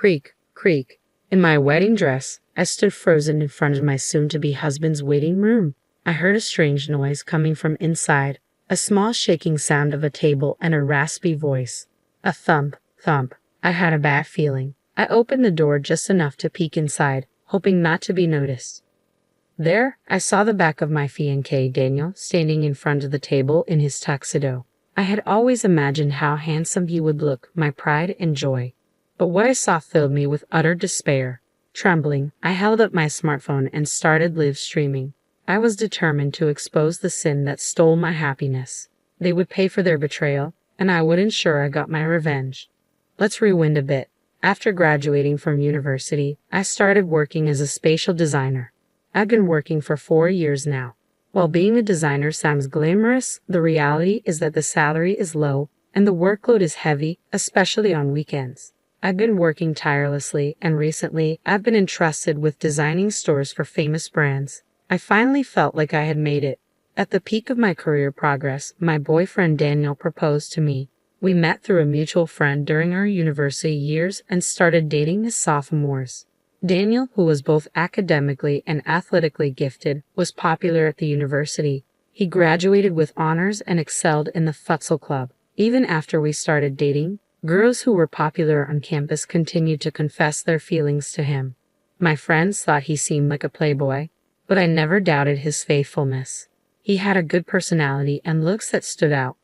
Creak, creak. In my wedding dress, I stood frozen in front of my soon-to-be husband's waiting room. I heard a strange noise coming from inside, a small shaking sound of a table and a raspy voice. A thump, thump. I had a bad feeling. I opened the door just enough to peek inside, hoping not to be noticed. There, I saw the back of my fiancé Daniel standing in front of the table in his tuxedo. I had always imagined how handsome he would look, my pride and joy. But what I saw filled me with utter despair. Trembling, I held up my smartphone and started live streaming. I was determined to expose the sin that stole my happiness. They would pay for their betrayal, and I would ensure I got my revenge. Let's rewind a bit. After graduating from university, I started working as a spatial designer. I've been working for 4 years now. While being a designer sounds glamorous, the reality is that the salary is low and the workload is heavy, especially on weekends. I've been working tirelessly, and recently I've been entrusted with designing stores for famous brands. I finally felt like I had made it. At the peak of my career progress, my boyfriend Daniel proposed to me. We met through a mutual friend during our university years and started dating as sophomores. Daniel, who was both academically and athletically gifted, was popular at the university. He graduated with honors and excelled in the futsal club. Even after we started dating, girls who were popular on campus continued to confess their feelings to him. My friends thought he seemed like a playboy, but I never doubted his faithfulness. He had a good personality and looks that stood out.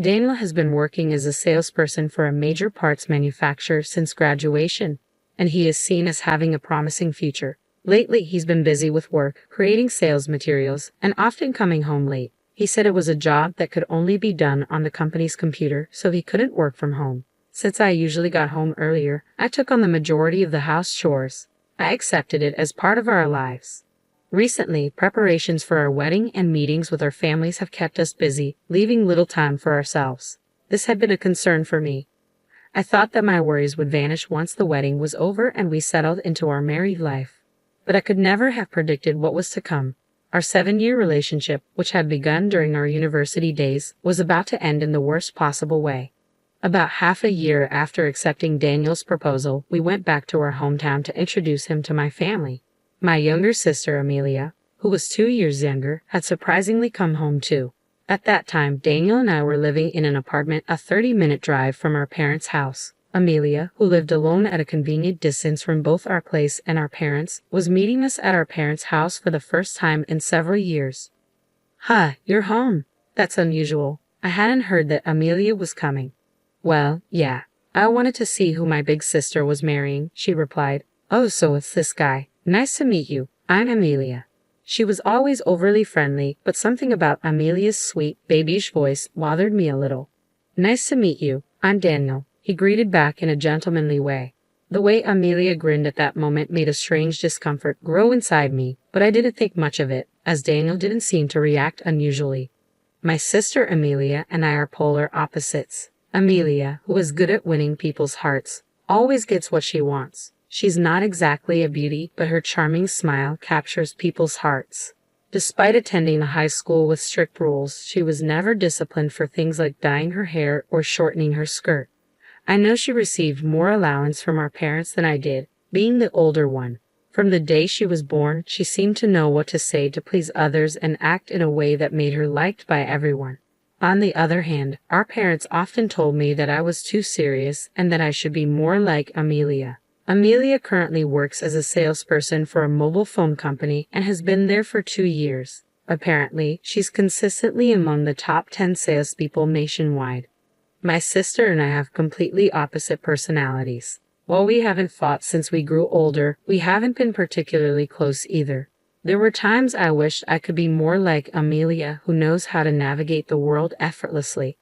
Daniel has been working as a salesperson for a major parts manufacturer since graduation, and he is seen as having a promising future. Lately, he's been busy with work, creating sales materials, and often coming home late. He said it was a job that could only be done on the company's computer, so he couldn't work from home. Since I usually got home earlier, I took on the majority of the house chores. I accepted it as part of our lives. Recently, preparations for our wedding and meetings with our families have kept us busy, leaving little time for ourselves. This had been a concern for me. I thought that my worries would vanish once the wedding was over and we settled into our married life. But I could never have predicted what was to come. Our 7-year relationship, which had begun during our university days, was about to end in the worst possible way. About half a year after accepting Daniel's proposal, we went back to our hometown to introduce him to my family. My younger sister, Amelia, who was 2 years younger, had surprisingly come home too. At that time, Daniel and I were living in an apartment a 30-minute drive from our parents' house. Amelia, who lived alone at a convenient distance from both our place and our parents', was meeting us at our parents' house for the first time in several years. "Huh, you're home. That's unusual. I hadn't heard that Amelia was coming." "Well, yeah. I wanted to see who my big sister was marrying," she replied. "Oh, so it's this guy. Nice to meet you. I'm Amelia." She was always overly friendly, but something about Amelia's sweet, babyish voice bothered me a little. "Nice to meet you. I'm Daniel," he greeted back in a gentlemanly way. The way Amelia grinned at that moment made a strange discomfort grow inside me, but I didn't think much of it, as Daniel didn't seem to react unusually. My sister Amelia and I are polar opposites. Amelia, who is good at winning people's hearts, always gets what she wants. She's not exactly a beauty, but her charming smile captures people's hearts. Despite attending a high school with strict rules, she was never disciplined for things like dyeing her hair or shortening her skirt. I know she received more allowance from our parents than I did, being the older one. From the day she was born, she seemed to know what to say to please others and act in a way that made her liked by everyone. On the other hand, our parents often told me that I was too serious and that I should be more like Amelia. Amelia currently works as a salesperson for a mobile phone company and has been there for 2 years. Apparently, she's consistently among the top 10 salespeople nationwide. My sister and I have completely opposite personalities. While we haven't fought since we grew older, we haven't been particularly close either. There were times I wished I could be more like Amelia, who knows how to navigate the world effortlessly.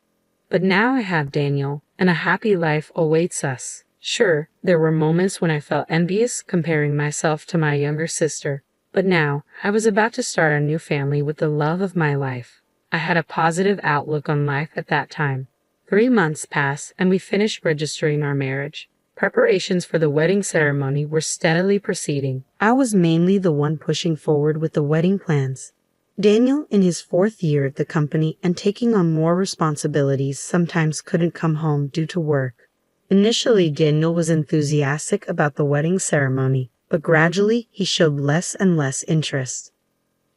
But now I have Daniel, and a happy life awaits us. Sure, there were moments when I felt envious comparing myself to my younger sister, but now I was about to start a new family with the love of my life. I had a positive outlook on life at that time. 3 months passed and we finished registering our marriage. Preparations for the wedding ceremony were steadily proceeding. I was mainly the one pushing forward with the wedding plans. Daniel, in his 4th year at the company and taking on more responsibilities, sometimes couldn't come home due to work. Initially, Daniel was enthusiastic about the wedding ceremony, but gradually he showed less and less interest.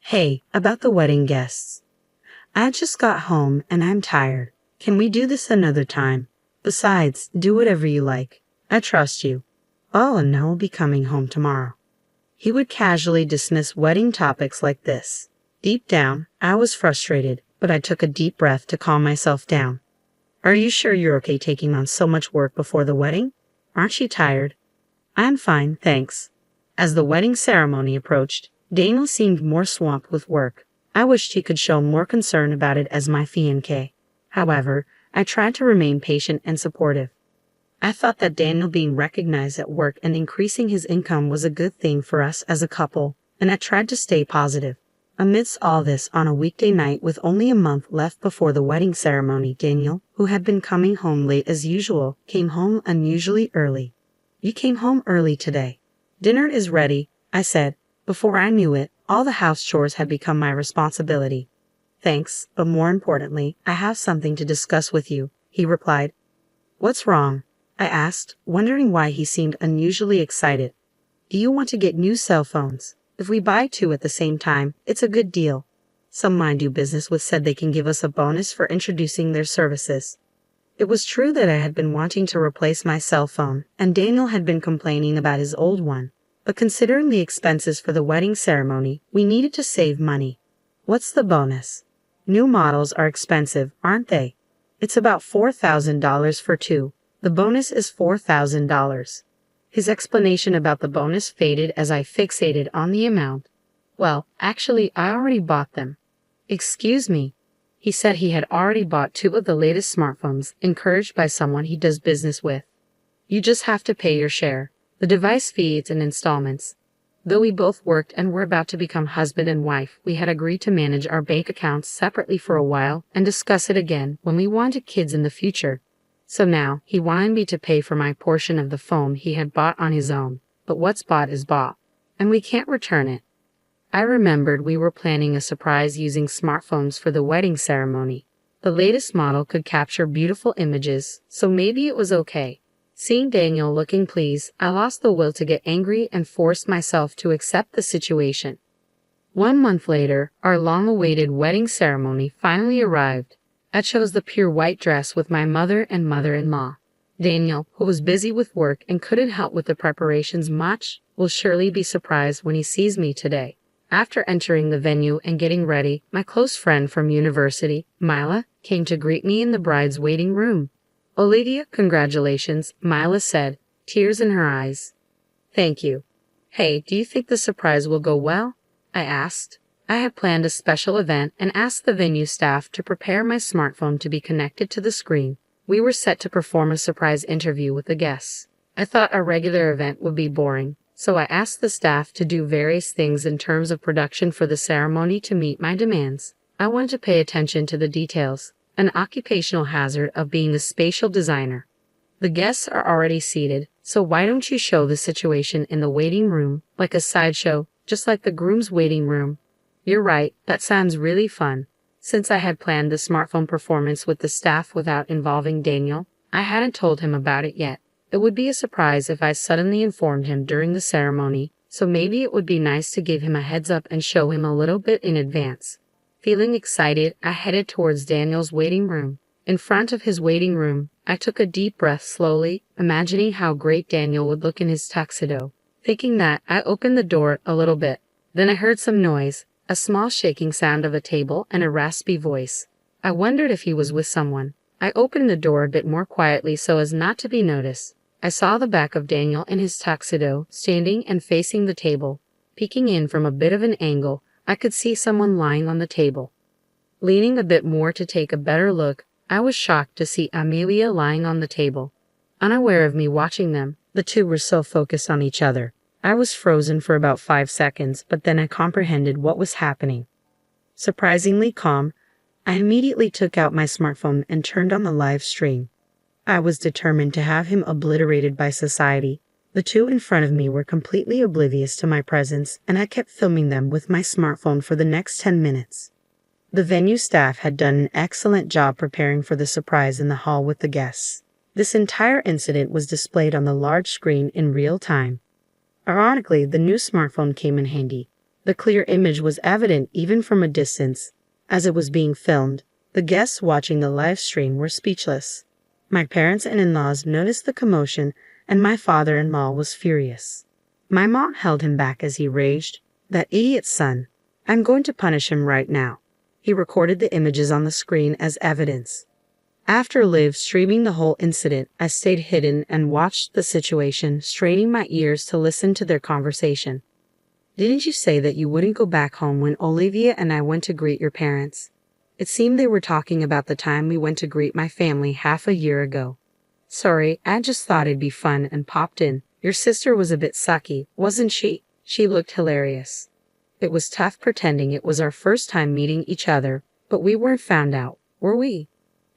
Hey, about the wedding guests. I just got home and I'm tired. Can we do this another time? Besides, do whatever you like. I trust you. Oh, and I will be coming home tomorrow. He would casually dismiss wedding topics like this. Deep down, I was frustrated, but I took a deep breath to calm myself down. Are you sure you're okay taking on so much work before the wedding? Aren't you tired? I'm fine, thanks. As the wedding ceremony approached, Daniel seemed more swamped with work. I wished he could show more concern about it as my fiancé. However, I tried to remain patient and supportive. I thought that Daniel being recognized at work and increasing his income was a good thing for us as a couple, and I tried to stay positive. Amidst all this, on a weekday night with only a month left before the wedding ceremony, Daniel, who had been coming home late as usual, came home unusually early. You came home early today. Dinner is ready, I said. Before I knew it, all the house chores had become my responsibility. Thanks, but more importantly, I have something to discuss with you, he replied. What's wrong? I asked, wondering why he seemed unusually excited. Do you want to get new cell phones? If we buy 2 at the same time, it's a good deal. Some I do business with said they can give us a bonus for introducing their services. It was true that I had been wanting to replace my cell phone, and Daniel had been complaining about his old one. But considering the expenses for the wedding ceremony, we needed to save money. What's the bonus? New models are expensive, aren't they? It's about $4,000 for 2. The bonus is $4,000. His explanation about the bonus faded as I fixated on the amount. Well, actually, I already bought them. Excuse me. He said he had already bought 2 of the latest smartphones, encouraged by someone he does business with. You just have to pay your share. The device fee is in installments. Though we both worked and were about to become husband and wife, we had agreed to manage our bank accounts separately for a while and discuss it again when we wanted kids in the future. So now, he wanted me to pay for my portion of the phone he had bought on his own. But what's bought is bought, and we can't return it. I remembered we were planning a surprise using smartphones for the wedding ceremony. The latest model could capture beautiful images, so maybe it was okay. Seeing Daniel looking pleased, I lost the will to get angry and forced myself to accept the situation. 1 month later, our long-awaited wedding ceremony finally arrived. I chose the pure white dress with my mother and mother-in-law. Daniel, who was busy with work and couldn't help with the preparations much, will surely be surprised when he sees me today. After entering the venue and getting ready, my close friend from university, Mila, came to greet me in the bride's waiting room. Olivia, congratulations, Mila said, tears in her eyes. Thank you. Hey, do you think the surprise will go well? I asked. I had planned a special event and asked the venue staff to prepare my smartphone to be connected to the screen. We were set to perform a surprise interview with the guests. I thought a regular event would be boring, so I asked the staff to do various things in terms of production for the ceremony to meet my demands. I wanted to pay attention to the details, an occupational hazard of being a spatial designer. The guests are already seated, so why don't you show the situation in the waiting room like a sideshow, just like the groom's waiting room? You're right, that sounds really fun. Since I had planned the smartphone performance with the staff without involving Daniel, I hadn't told him about it yet. It would be a surprise if I suddenly informed him during the ceremony, so maybe it would be nice to give him a heads up and show him a little bit in advance. Feeling excited, I headed towards Daniel's waiting room. In front of his waiting room, I took a deep breath slowly, imagining how great Daniel would look in his tuxedo. Thinking that, I opened the door a little bit. Then I heard some noise. A small shaking sound of a table and a raspy voice. I wondered if he was with someone. I opened the door a bit more quietly so as not to be noticed. I saw the back of Daniel in his tuxedo, standing and facing the table. Peeking in from a bit of an angle, I could see someone lying on the table. Leaning a bit more to take a better look, I was shocked to see Amelia lying on the table. Unaware of me watching them, the two were so focused on each other. I was frozen for about 5 seconds, but then I comprehended what was happening. Surprisingly calm, I immediately took out my smartphone and turned on the live stream. I was determined to have him obliterated by society. The two in front of me were completely oblivious to my presence, and I kept filming them with my smartphone for the next 10 minutes. The venue staff had done an excellent job preparing for the surprise in the hall with the guests. This entire incident was displayed on the large screen in real time. Ironically, the new smartphone came in handy. The clear image was evident even from a distance. As it was being filmed, the guests watching the live stream were speechless. My parents and in-laws noticed the commotion, and my father-in-law was furious. My mom held him back as he raged, "That idiot son. I'm going to punish him right now." He recorded the images on the screen as evidence. After live streaming the whole incident, I stayed hidden and watched the situation, straining my ears to listen to their conversation. "Didn't you say that you wouldn't go back home when Olivia and I went to greet your parents?" It seemed they were talking about the time we went to greet my family half a year ago. "Sorry, I just thought it'd be fun and popped in. Your sister was a bit sucky, wasn't she?" She looked hilarious. It was tough pretending it was our first time meeting each other, but we weren't found out, were we?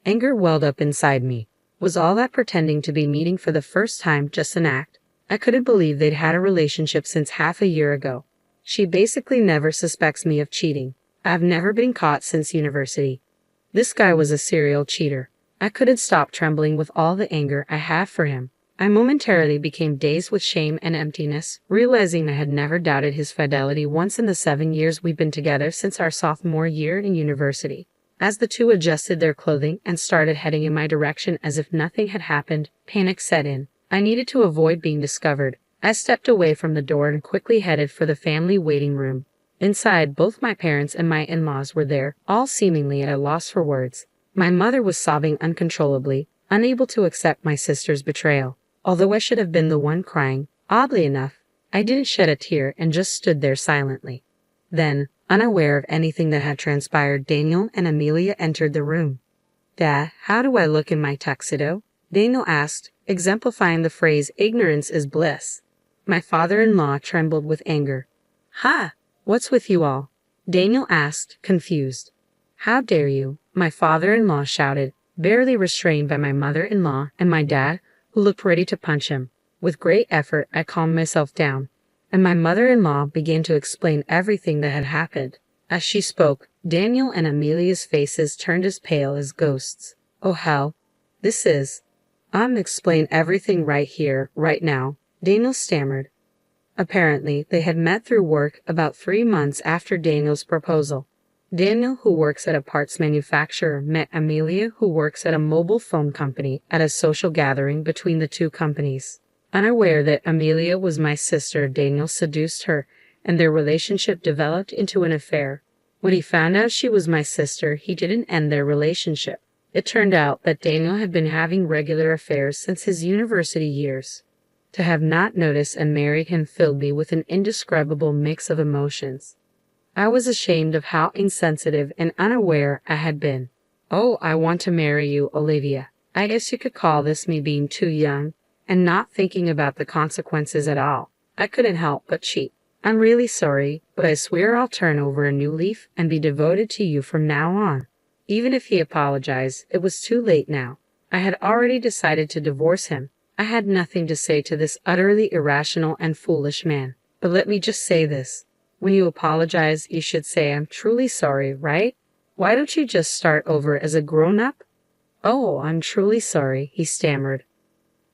Anger welled up inside me. Was all that pretending to be meeting for the first time just an act? I couldn't believe they'd had a relationship since half a year ago. She basically never suspects me of cheating. I've never been caught since university. This guy was a serial cheater. I couldn't stop trembling with all the anger I have for him. I momentarily became dazed with shame and emptiness, realizing I had never doubted his fidelity once in the 7 years we've been together since our sophomore year in university. As the two adjusted their clothing and started heading in my direction as if nothing had happened, panic set in. I needed to avoid being discovered. I stepped away from the door and quickly headed for the family waiting room. Inside, both my parents and my in-laws were there, all seemingly at a loss for words. My mother was sobbing uncontrollably, unable to accept my sister's betrayal. Although I should have been the one crying, oddly enough, I didn't shed a tear and just stood there silently. Then, unaware of anything that had transpired, Daniel and Amelia entered the room. "Dad, how do I look in my tuxedo?" Daniel asked, exemplifying the phrase, "ignorance is bliss." My father-in-law trembled with anger. "Ha! What's with you all?" Daniel asked, confused. "How dare you?" my father-in-law shouted, barely restrained by my mother-in-law and my dad, who looked ready to punch him. With great effort, I calmed myself down, and my mother-in-law began to explain everything that had happened. As she spoke, Daniel and Amelia's faces turned as pale as ghosts. "Oh hell, this is... explain everything right here, right now," Daniel stammered. Apparently, they had met through work about 3 months after Daniel's proposal. Daniel, who works at a parts manufacturer, met Amelia, who works at a mobile phone company, at a social gathering between the two companies. Unaware that Amelia was my sister, Daniel seduced her, and their relationship developed into an affair. When he found out she was my sister, he didn't end their relationship. It turned out that Daniel had been having regular affairs since his university years. To have not noticed and married him filled me with an indescribable mix of emotions. I was ashamed of how insensitive and unaware I had been. "Oh, I want to marry you, Olivia. I guess you could call this me being too young and not thinking about the consequences at all. I couldn't help but cheat. I'm really sorry, but I swear I'll turn over a new leaf and be devoted to you from now on." Even if he apologized, it was too late now. I had already decided to divorce him. I had nothing to say to this utterly irrational and foolish man. But let me just say this. When you apologize, you should say, "I'm truly sorry," right? Why don't you just start over as a grown-up? "Oh, I'm truly sorry," he stammered.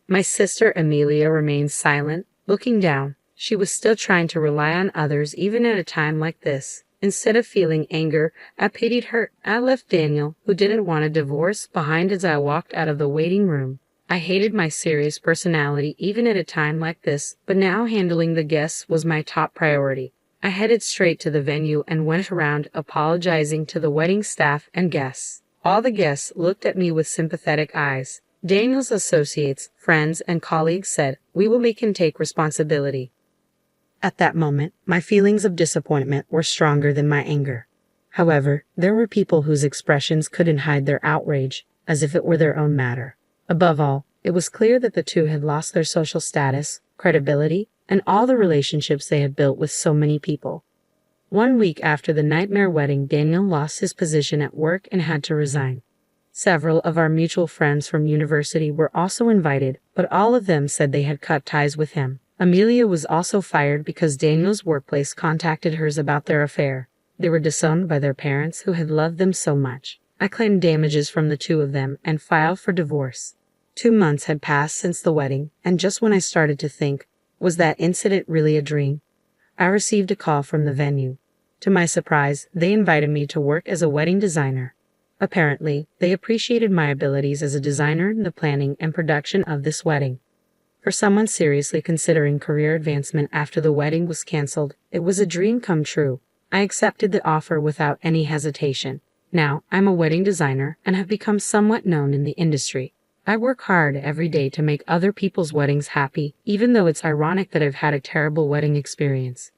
My sister Amelia remained silent, looking down. She was still trying to rely on others even at a time like this. Instead of feeling anger, I pitied her. I left Daniel, who didn't want a divorce, behind as I walked out of the waiting room. I hated my serious personality even at a time like this, but now handling the guests was my top priority. I headed straight to the venue and went around apologizing to the wedding staff and guests. All the guests looked at me with sympathetic eyes. Daniel's associates, friends, and colleagues said, "We will make him take responsibility." At that moment, my feelings of disappointment were stronger than my anger. However, there were people whose expressions couldn't hide their outrage, as if it were their own matter. Above all, it was clear that the two had lost their social status, credibility, and all the relationships they had built with so many people. 1 week after the nightmare wedding, Daniel lost his position at work and had to resign. Several of our mutual friends from university were also invited, but all of them said they had cut ties with him. Amelia was also fired because Daniel's workplace contacted hers about their affair. They were disowned by their parents who had loved them so much. I claimed damages from the two of them and filed for divorce. 2 months had passed since the wedding, and just when I started to think, was that incident really a dream? I received a call from the venue. To my surprise, they invited me to work as a wedding designer. Apparently, they appreciated my abilities as a designer in the planning and production of this wedding. For someone seriously considering career advancement after the wedding was canceled, it was a dream come true. I accepted the offer without any hesitation. Now, I'm a wedding designer and have become somewhat known in the industry. I work hard every day to make other people's weddings happy, even though it's ironic that I've had a terrible wedding experience.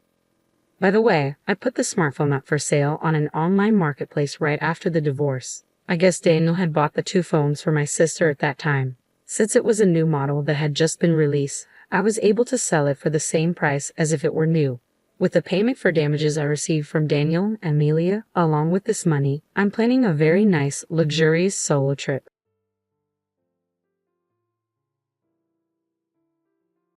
By the way, I put the smartphone up for sale on an online marketplace right after the divorce. I guess Daniel had bought the 2 phones for my sister at that time. Since it was a new model that had just been released, I was able to sell it for the same price as if it were new. With the payment for damages I received from Daniel and Amelia, along with this money, I'm planning a very nice, luxurious solo trip.